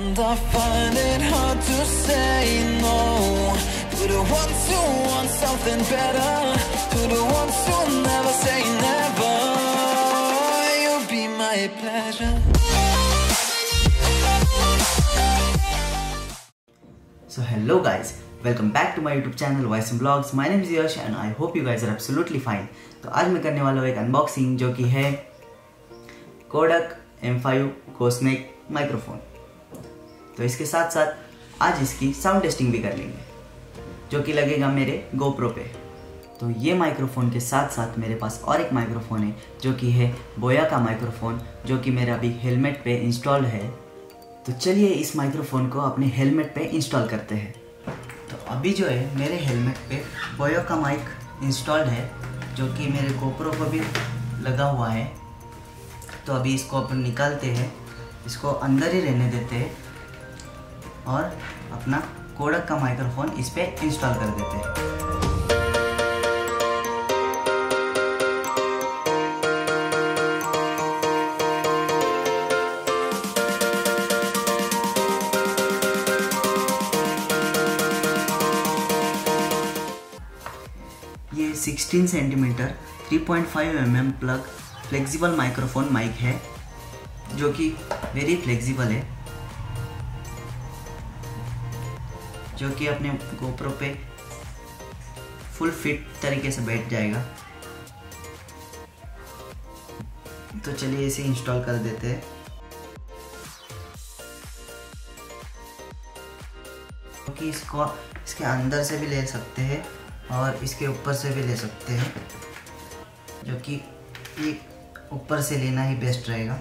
And I find it hard to say no to the ones who want something better, to the ones who never say never. You'll be my pleasure. So hello guys, welcome back to my YouTube channel Voice and Vlogs. My name is Yash and I hope you guys are absolutely fine. तो आज मैं करने वाला हूँ एक unboxing जो कि है कोडक M5 Cosmic माइक्रोफोन। तो इसके साथ साथ आज इसकी साउंड टेस्टिंग भी कर लेंगे जो कि लगेगा मेरे GoPro पे। तो ये माइक्रोफोन के साथ साथ मेरे पास और एक माइक्रोफोन है जो कि है बोया का माइक्रोफोन, जो कि मेरा अभी हेलमेट पे इंस्टॉल्ड है। तो चलिए इस माइक्रोफोन को अपने हेलमेट पे इंस्टॉल करते हैं। तो अभी जो है मेरे हेलमेट पे बोया का माइक इंस्टॉल्ड है जो कि मेरे GoPro को भी लगा हुआ है। तो अभी इसको अपन निकालते हैं, इसको अंदर ही रहने देते हैं और अपना कोडक का माइक्रोफोन इस पे इंस्टॉल कर देते हैं। ये 16 centimetre 3.5 mm plug flexible microphone mic है जो कि वेरी फ्लेक्सिबल है, जो कि अपने GoPro पे फुल फिट तरीके से बैठ जाएगा। तो चलिए इसे इंस्टॉल कर देते हैं। क्योंकि इसको इसके अंदर से भी ले सकते हैं और इसके ऊपर से भी ले सकते हैं, जो कि ये ऊपर से लेना ही बेस्ट रहेगा।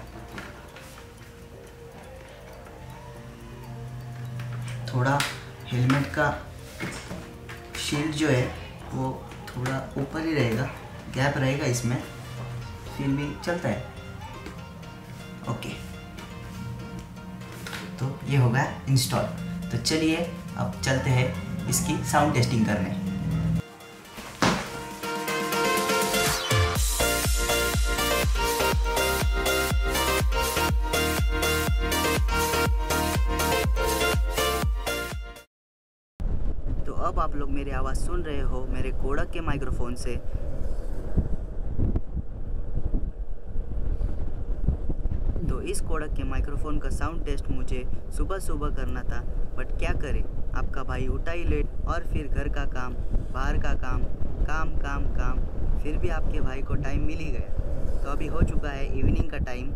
थोड़ा हेलमेट का शील्ड जो है वो थोड़ा ऊपर ही रहेगा, गैप रहेगा इसमें, फिर भी चलता है। ओके, तो ये होगा इंस्टॉल। तो चलिए अब चलते हैं इसकी साउंड टेस्टिंग करने। तो अब आप लोग मेरी आवाज़ सुन रहे हो मेरे कोडक के माइक्रोफोन से। तो इस कोडक के माइक्रोफोन का साउंड टेस्ट मुझे सुबह सुबह करना था, बट क्या करें, आपका भाई उठा ही लेट और फिर घर का काम, बाहर का काम, काम काम काम, फिर भी आपके भाई को टाइम मिल ही गया। तो अभी हो चुका है इवनिंग का time.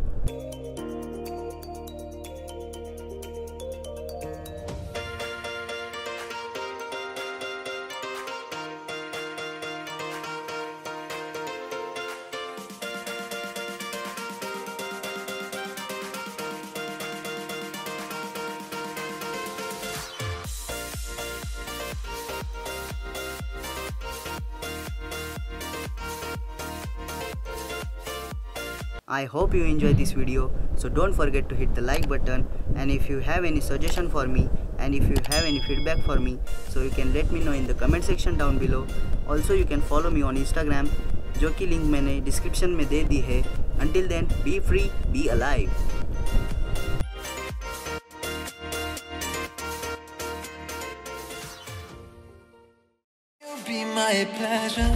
I hope you enjoyed this video, so don't forget to hit the like button, and if you have any suggestion for me and if you have any feedback for me, so you can let me know in the comment section down below. Also you can follow me on Instagram, जो कि link मैंने description में दे दी है। Until then, be free, be alive. You'll be my pleasure.